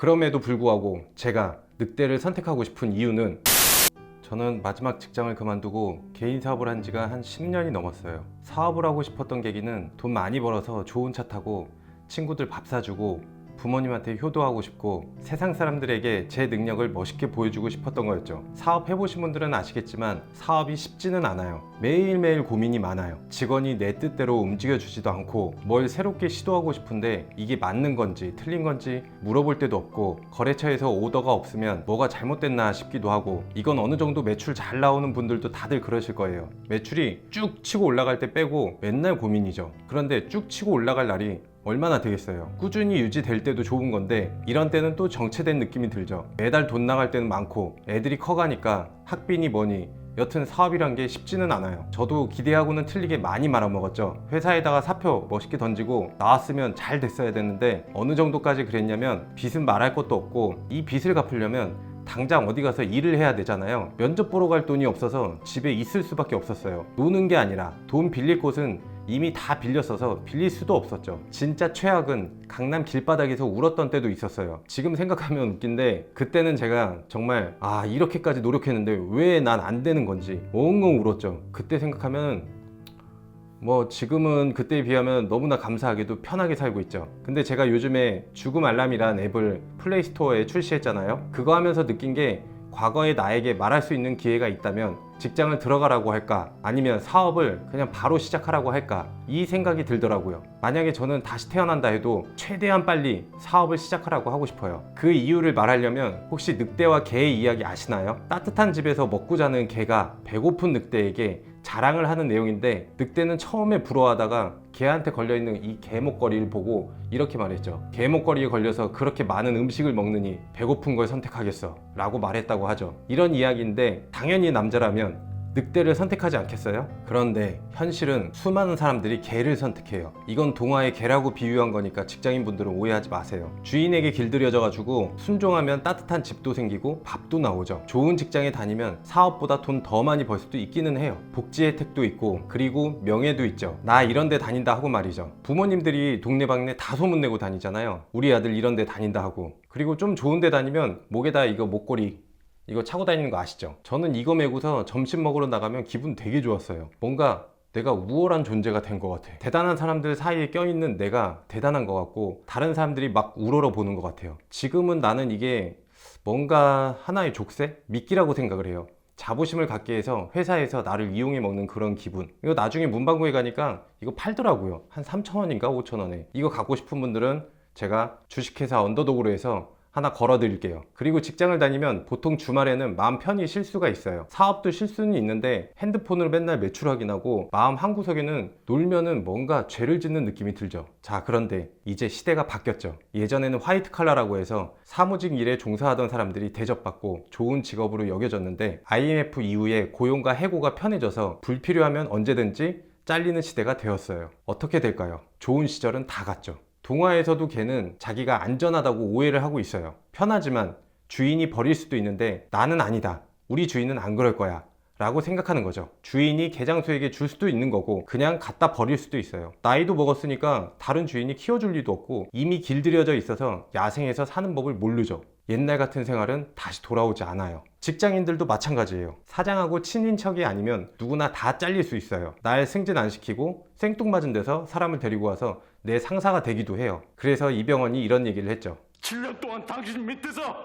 그럼에도 불구하고 제가 늑대를 선택하고 싶은 이유는 저는 마지막 직장을 그만두고 개인 사업을 한 지가 한 10년이 넘었어요. 사업을 하고 싶었던 계기는 돈 많이 벌어서 좋은 차 타고 친구들 밥 사주고 부모님한테 효도하고 싶고 세상 사람들에게 제 능력을 멋있게 보여주고 싶었던 거였죠. 사업 해보신 분들은 아시겠지만 사업이 쉽지는 않아요. 매일매일 고민이 많아요. 직원이 내 뜻대로 움직여주지도 않고 뭘 새롭게 시도하고 싶은데 이게 맞는 건지 틀린 건지 물어볼 데도 없고 거래처에서 오더가 없으면 뭐가 잘못됐나 싶기도 하고 이건 어느 정도 매출 잘 나오는 분들도 다들 그러실 거예요. 매출이 쭉 치고 올라갈 때 빼고 맨날 고민이죠. 그런데 쭉 치고 올라갈 날이 얼마나 되겠어요. 꾸준히 유지될 때도 좋은 건데 이런 때는 또 정체된 느낌이 들죠. 매달 돈 나갈 때는 많고 애들이 커가니까 학비니 뭐니 여튼 사업이란 게 쉽지는 않아요. 저도 기대하고는 틀리게 많이 말아먹었죠. 회사에다가 사표 멋있게 던지고 나왔으면 잘 됐어야 되는데 어느 정도까지 그랬냐면 빚은 말할 것도 없고 이 빚을 갚으려면 당장 어디 가서 일을 해야 되잖아요. 면접 보러 갈 돈이 없어서 집에 있을 수밖에 없었어요. 노는 게 아니라 돈 빌릴 곳은 이미 다 빌렸어서 빌릴 수도 없었죠. 진짜 최악은 강남 길바닥에서 울었던 때도 있었어요. 지금 생각하면 웃긴데 그때는 제가 정말 이렇게까지 노력했는데 왜 난 안 되는 건지 엉엉 울었죠. 그때 생각하면 지금은 그때에 비하면 너무나 감사하게도 편하게 살고 있죠. 근데 제가 요즘에 죽음 알람이란 앱을 플레이스토어에 출시했잖아요. 그거 하면서 느낀 게 과거의 나에게 말할 수 있는 기회가 있다면 직장을 들어가라고 할까 아니면 사업을 그냥 바로 시작하라고 할까 이 생각이 들더라고요. 만약에 저는 다시 태어난다 해도 최대한 빨리 사업을 시작하라고 하고 싶어요. 그 이유를 말하려면 혹시 늑대와 개의 이야기 아시나요? 따뜻한 집에서 먹고 자는 개가 배고픈 늑대에게 자랑을 하는 내용인데 늑대는 처음에 부러워하다가 개한테 걸려있는 이 개목걸이를 보고 이렇게 말했죠. 개목걸이에 걸려서 그렇게 많은 음식을 먹느니 배고픈 걸 선택하겠어 라고 말했다고 하죠. 이런 이야기인데 당연히 남자라면 늑대를 선택하지 않겠어요? 그런데 현실은 수많은 사람들이 개를 선택해요. 이건 동화의 개라고 비유한 거니까 직장인분들은 오해하지 마세요. 주인에게 길들여져 가지고 순종하면 따뜻한 집도 생기고 밥도 나오죠. 좋은 직장에 다니면 사업보다 돈 더 많이 벌 수도 있기는 해요. 복지 혜택도 있고 그리고 명예도 있죠. 나 이런 데 다닌다 하고 말이죠. 부모님들이 동네방네 다 소문내고 다니잖아요. 우리 아들 이런 데 다닌다 하고. 그리고 좀 좋은 데 다니면 목에다 이거 목걸이 이거 차고 다니는 거 아시죠? 저는 이거 메고서 점심 먹으러 나가면 기분 되게 좋았어요. 뭔가 내가 우월한 존재가 된 것 같아. 대단한 사람들 사이에 껴있는 내가 대단한 것 같고 다른 사람들이 막 우러러 보는 것 같아요. 지금은 나는 이게 뭔가 하나의 족쇄? 미끼라고 생각을 해요. 자부심을 갖게 해서 회사에서 나를 이용해 먹는 그런 기분. 이거 나중에 문방구에 가니까 이거 팔더라고요. 한 3,000원인가 5,000원에. 이거 갖고 싶은 분들은 제가 주식회사 언더독으로 해서 하나 걸어 드릴게요. 그리고 직장을 다니면 보통 주말에는 마음 편히 쉴 수가 있어요. 사업도 쉴 수는 있는데 핸드폰으로 맨날 매출 확인하고 마음 한구석에는 놀면은 뭔가 죄를 짓는 느낌이 들죠. 자, 그런데 이제 시대가 바뀌었죠. 예전에는 화이트 칼라라고 해서 사무직 일에 종사하던 사람들이 대접받고 좋은 직업으로 여겨졌는데 IMF 이후에 고용과 해고가 편해져서 불필요하면 언제든지 잘리는 시대가 되었어요. 어떻게 될까요? 좋은 시절은 다 갔죠. 동화에서도 개는 자기가 안전하다고 오해를 하고 있어요. 편하지만 주인이 버릴 수도 있는데 나는 아니다. 우리 주인은 안 그럴 거야. 라고 생각하는 거죠. 주인이 개장수에게 줄 수도 있는 거고 그냥 갖다 버릴 수도 있어요. 나이도 먹었으니까 다른 주인이 키워줄 리도 없고 이미 길들여져 있어서 야생에서 사는 법을 모르죠. 옛날 같은 생활은 다시 돌아오지 않아요. 직장인들도 마찬가지예요. 사장하고 친인척이 아니면 누구나 다 잘릴 수 있어요. 날 승진 안 시키고 생뚱맞은 데서 사람을 데리고 와서 내 상사가 되기도 해요. 그래서 이병헌이 이런 얘기를 했죠. 7년 동안 당신 밑에서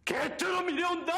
개처럼 일해온다!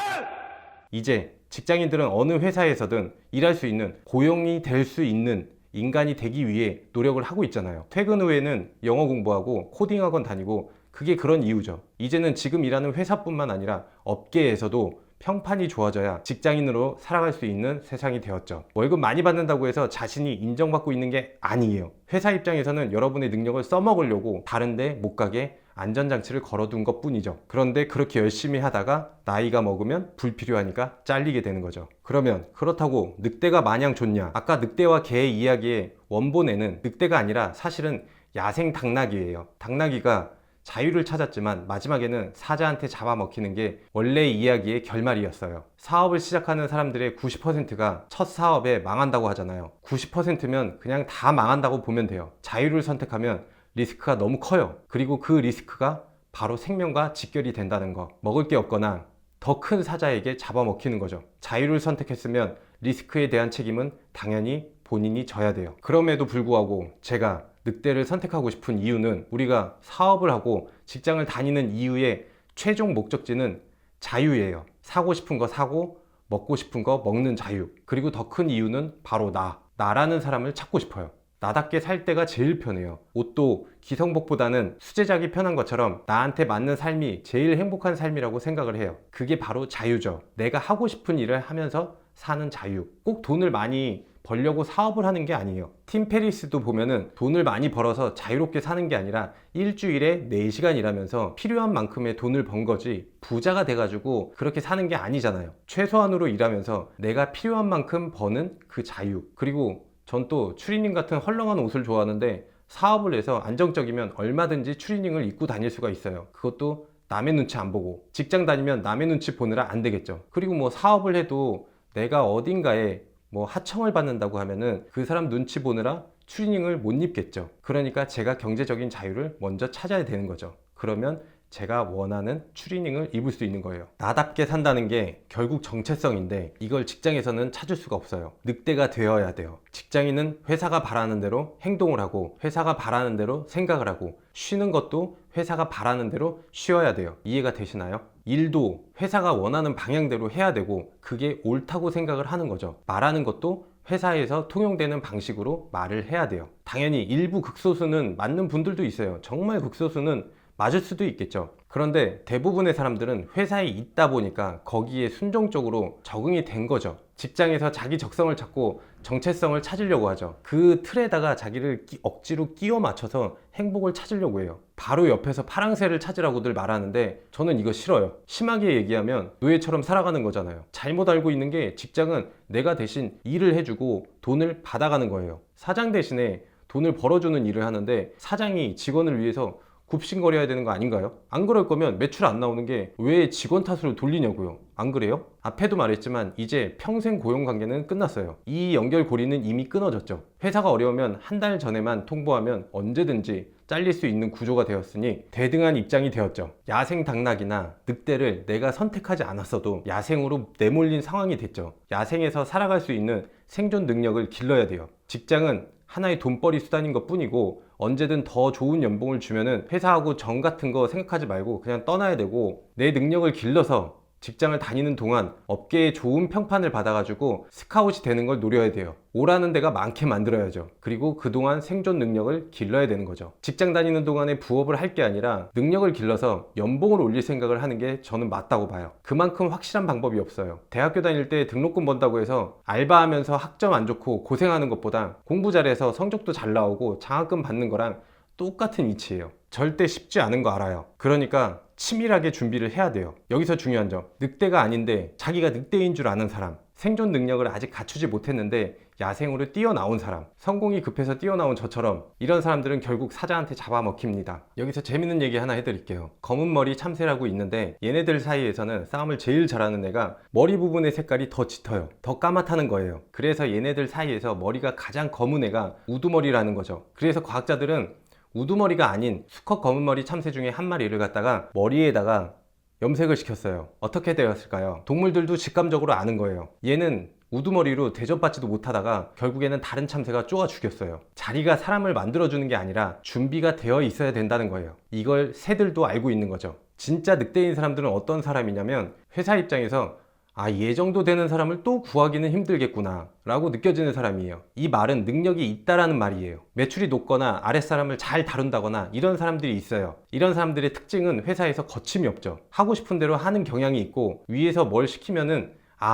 이제 직장인들은 어느 회사에서든 일할 수 있는 고용이 될 수 있는 인간이 되기 위해 노력을 하고 있잖아요. 퇴근 후에는 영어 공부하고 코딩 학원 다니고 그게 그런 이유죠. 이제는 지금 일하는 회사뿐만 아니라 업계에서도 평판이 좋아져야 직장인으로 살아갈 수 있는 세상이 되었죠. 월급 많이 받는다고 해서 자신이 인정받고 있는 게 아니에요. 회사 입장에서는 여러분의 능력을 써먹으려고 다른데 못 가게 안전장치를 걸어둔 것 뿐이죠. 그런데 그렇게 열심히 하다가 나이가 먹으면 불필요하니까 잘리게 되는 거죠. 그러면 그렇다고 늑대가 마냥 좋냐? 아까 늑대와 개의 이야기의 원본에는 늑대가 아니라 사실은 야생 당나귀예요. 당나귀가 자유를 찾았지만 마지막에는 사자한테 잡아먹히는 게 원래 이야기의 결말이었어요. 사업을 시작하는 사람들의 90%가 첫 사업에 망한다고 하잖아요. 90%면 그냥 다 망한다고 보면 돼요. 자유를 선택하면 리스크가 너무 커요. 그리고 그 리스크가 바로 생명과 직결이 된다는 거. 먹을 게 없거나 더 큰 사자에게 잡아먹히는 거죠. 자유를 선택했으면 리스크에 대한 책임은 당연히 본인이 져야 돼요. 그럼에도 불구하고 제가 늑대를 선택하고 싶은 이유는 우리가 사업을 하고 직장을 다니는 이유의 최종 목적지는 자유예요. 사고 싶은 거 사고 먹고 싶은 거 먹는 자유. 그리고 더 큰 이유는 바로 나라는 사람을 찾고 싶어요. 나답게 살 때가 제일 편해요. 옷도 기성복보다는 수제작이 편한 것처럼 나한테 맞는 삶이 제일 행복한 삶이라고 생각을 해요. 그게 바로 자유죠. 내가 하고 싶은 일을 하면서 사는 자유. 꼭 돈을 많이 벌려고 사업을 하는 게 아니에요. 팀 페리스도 보면은 돈을 많이 벌어서 자유롭게 사는 게 아니라 일주일에 4시간 일하면서 필요한 만큼의 돈을 번 거지 부자가 돼가지고 그렇게 사는 게 아니잖아요. 최소한으로 일하면서 내가 필요한 만큼 버는 그 자유. 그리고 전 또 추리닝 같은 헐렁한 옷을 좋아하는데 사업을 해서 안정적이면 얼마든지 추리닝을 입고 다닐 수가 있어요. 그것도 남의 눈치 안 보고. 직장 다니면 남의 눈치 보느라 안 되겠죠. 그리고 뭐 사업을 해도 내가 어딘가에 뭐 하청을 받는다고 하면은 그 사람 눈치 보느라 추리닝을 못 입겠죠. 그러니까 제가 경제적인 자유를 먼저 찾아야 되는 거죠. 그러면 제가 원하는 추리닝을 입을 수 있는 거예요. 나답게 산다는 게 결국 정체성인데 이걸 직장에서는 찾을 수가 없어요. 늑대가 되어야 돼요. 직장인은 회사가 바라는 대로 행동을 하고 회사가 바라는 대로 생각을 하고 쉬는 것도 회사가 바라는 대로 쉬어야 돼요. 이해가 되시나요? 일도 회사가 원하는 방향대로 해야 되고 그게 옳다고 생각을 하는 거죠. 말하는 것도 회사에서 통용되는 방식으로 말을 해야 돼요. 당연히 일부 극소수는 맞는 분들도 있어요. 정말 극소수는 맞을 수도 있겠죠. 그런데 대부분의 사람들은 회사에 있다 보니까 거기에 순종적으로 적응이 된 거죠. 직장에서 자기 적성을 찾고 정체성을 찾으려고 하죠. 그 틀에다가 자기를 억지로 끼워 맞춰서 행복을 찾으려고 해요. 바로 옆에서 파랑새를 찾으라고들 말하는데 저는 이거 싫어요. 심하게 얘기하면 노예처럼 살아가는 거잖아요. 잘못 알고 있는 게 직장은 내가 대신 일을 해주고 돈을 받아가는 거예요. 사장 대신에 돈을 벌어주는 일을 하는데 사장이 직원을 위해서 굽신거려야 되는 거 아닌가요? 안 그럴 거면 매출 안 나오는 게 왜 직원 탓으로 돌리냐고요. 안 그래요? 앞에도 말했지만 이제 평생 고용관계는 끝났어요. 이 연결고리는 이미 끊어졌죠. 회사가 어려우면 한 달 전에만 통보하면 언제든지 잘릴 수 있는 구조가 되었으니 대등한 입장이 되었죠. 야생 당락이나 늑대를 내가 선택하지 않았어도 야생으로 내몰린 상황이 됐죠. 야생에서 살아갈 수 있는 생존 능력을 길러야 돼요. 직장은 하나의 돈벌이 수단인 것 뿐이고 언제든 더 좋은 연봉을 주면은 회사하고 정 같은 거 생각하지 말고 그냥 떠나야 되고 내 능력을 길러서 직장을 다니는 동안 업계에 좋은 평판을 받아가지고 스카웃이 되는 걸 노려야 돼요. 오라는 데가 많게 만들어야죠. 그리고 그동안 생존 능력을 길러야 되는 거죠. 직장 다니는 동안에 부업을 할 게 아니라 능력을 길러서 연봉을 올릴 생각을 하는 게 저는 맞다고 봐요. 그만큼 확실한 방법이 없어요. 대학교 다닐 때 등록금 번다고 해서 알바하면서 학점 안 좋고 고생하는 것보다 공부 잘해서 성적도 잘 나오고 장학금 받는 거랑 똑같은 이치예요. 절대 쉽지 않은 거 알아요. 그러니까 치밀하게 준비를 해야 돼요. 여기서 중요한 점, 늑대가 아닌데 자기가 늑대인 줄 아는 사람, 생존 능력을 아직 갖추지 못했는데 야생으로 뛰어나온 사람, 성공이 급해서 뛰어나온 저처럼 이런 사람들은 결국 사자한테 잡아먹힙니다. 여기서 재밌는 얘기 하나 해드릴게요. 검은 머리 참새라고 있는데 얘네들 사이에서는 싸움을 제일 잘하는 애가 머리 부분의 색깔이 더 짙어요. 더 까맣다는 거예요. 그래서 얘네들 사이에서 머리가 가장 검은 애가 우두머리라는 거죠. 그래서 과학자들은 우두머리가 아닌 수컷 검은머리 참새 중에 한 마리를 갖다가 머리에다가 염색을 시켰어요. 어떻게 되었을까요? 동물들도 직감적으로 아는 거예요. 얘는 우두머리로 대접받지도 못하다가 결국에는 다른 참새가 쪼아 죽였어요. 자리가 사람을 만들어주는 게 아니라 준비가 되어 있어야 된다는 거예요. 이걸 새들도 알고 있는 거죠. 진짜 늑대인 사람들은 어떤 사람이냐면 회사 입장에서 얘 정도 되는 사람을 또 구하기는 힘들겠구나 라고 느껴지는 사람이에요. 이 말은 능력이 있다라는 말이에요. 매출이 높거나 아랫사람을 잘 다룬다거나 이런 사람들이 있어요. 이런 사람들의 특징은 회사에서 거침이 없죠. 하고 싶은 대로 하는 경향이 있고 위에서 뭘 시키면은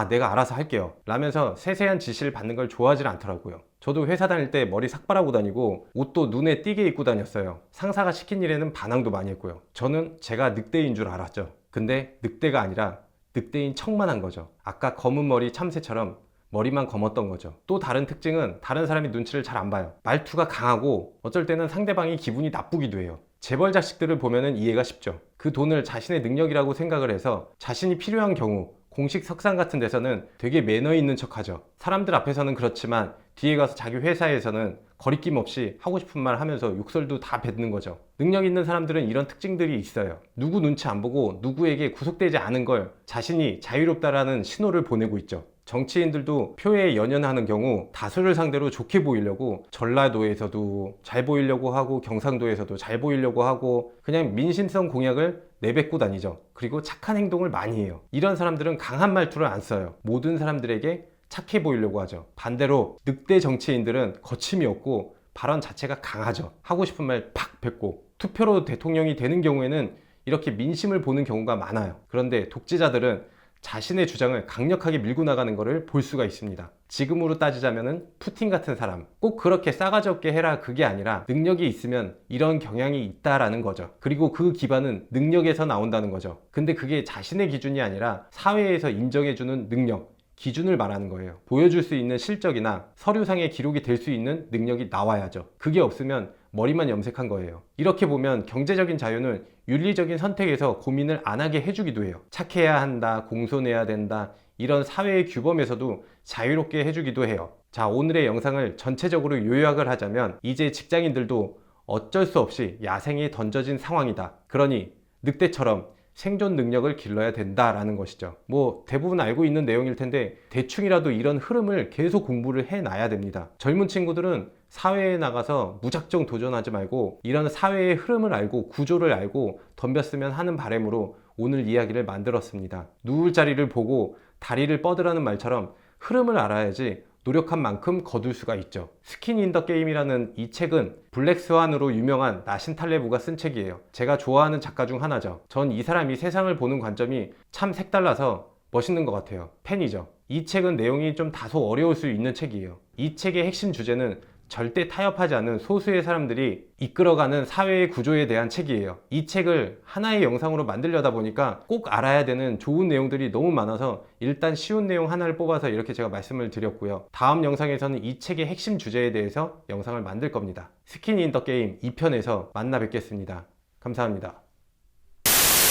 내가 알아서 할게요 라면서 세세한 지시를 받는 걸 좋아하지 않더라고요. 저도 회사 다닐 때 머리 삭발하고 다니고 옷도 눈에 띄게 입고 다녔어요. 상사가 시킨 일에는 반항도 많이 했고요. 저는 제가 늑대인 줄 알았죠. 근데 늑대가 아니라 늑대인 척만 한 거죠. 아까 검은 머리 참새처럼 머리만 검었던 거죠. 또 다른 특징은 다른 사람이 눈치를 잘 안 봐요. 말투가 강하고 어쩔 때는 상대방이 기분이 나쁘기도 해요. 재벌 자식들을 보면은 이해가 쉽죠. 그 돈을 자신의 능력이라고 생각을 해서 자신이 필요한 경우 공식 석상 같은 데서는 되게 매너 있는 척 하죠. 사람들 앞에서는 그렇지만 뒤에 가서 자기 회사에서는 거리낌 없이 하고 싶은 말 하면서 욕설도 다 뱉는 거죠. 능력 있는 사람들은 이런 특징들이 있어요. 누구 눈치 안 보고 누구에게 구속되지 않은 걸 자신이 자유롭다라는 신호를 보내고 있죠. 정치인들도 표에 연연하는 경우 다수를 상대로 좋게 보이려고 전라도에서도 잘 보이려고 하고 경상도에서도 잘 보이려고 하고 그냥 민심성 공약을 내뱉고 다니죠. 그리고 착한 행동을 많이 해요. 이런 사람들은 강한 말투를 안 써요. 모든 사람들에게 착해 보이려고 하죠. 반대로 늑대 정치인들은 거침이 없고 발언 자체가 강하죠. 하고 싶은 말 팍 뱉고 투표로 대통령이 되는 경우에는 이렇게 민심을 보는 경우가 많아요. 그런데 독재자들은 자신의 주장을 강력하게 밀고 나가는 것을 볼 수가 있습니다. 지금으로 따지자면은 푸틴 같은 사람, 꼭 그렇게 싸가지 없게 해라 그게 아니라 능력이 있으면 이런 경향이 있다라는 거죠. 그리고 그 기반은 능력에서 나온다는 거죠. 근데 그게 자신의 기준이 아니라 사회에서 인정해주는 능력, 기준을 말하는 거예요. 보여줄 수 있는 실적이나 서류상의 기록이 될 수 있는 능력이 나와야죠. 그게 없으면 머리만 염색한 거예요. 이렇게 보면 경제적인 자유는 윤리적인 선택에서 고민을 안 하게 해주기도 해요. 착해야 한다, 공손해야 된다, 이런 사회의 규범에서도 자유롭게 해주기도 해요. 자, 오늘의 영상을 전체적으로 요약을 하자면 이제 직장인들도 어쩔 수 없이 야생에 던져진 상황이다. 그러니 늑대처럼 생존 능력을 길러야 된다라는 것이죠. 뭐 대부분 알고 있는 내용일 텐데 대충이라도 이런 흐름을 계속 공부를 해놔야 됩니다. 젊은 친구들은 사회에 나가서 무작정 도전하지 말고 이런 사회의 흐름을 알고 구조를 알고 덤볐으면 하는 바람으로 오늘 이야기를 만들었습니다. 누울 자리를 보고 다리를 뻗으라는 말처럼 흐름을 알아야지 노력한 만큼 거둘 수가 있죠. 스킨 인 더 게임이라는 이 책은 블랙스완으로 유명한 나신 탈레브가 쓴 책이에요. 제가 좋아하는 작가 중 하나죠. 전 이 사람이 세상을 보는 관점이 참 색달라서 멋있는 것 같아요. 팬이죠. 이 책은 내용이 좀 다소 어려울 수 있는 책이에요. 이 책의 핵심 주제는 절대 타협하지 않는 소수의 사람들이 이끌어가는 사회의 구조에 대한 책이에요. 이 책을 하나의 영상으로 만들려다 보니까 꼭 알아야 되는 좋은 내용들이 너무 많아서 일단 쉬운 내용 하나를 뽑아서 이렇게 제가 말씀을 드렸고요. 다음 영상에서는 이 책의 핵심 주제에 대해서 영상을 만들 겁니다. 스킨 인 더 게임 2편에서 만나 뵙겠습니다. 감사합니다.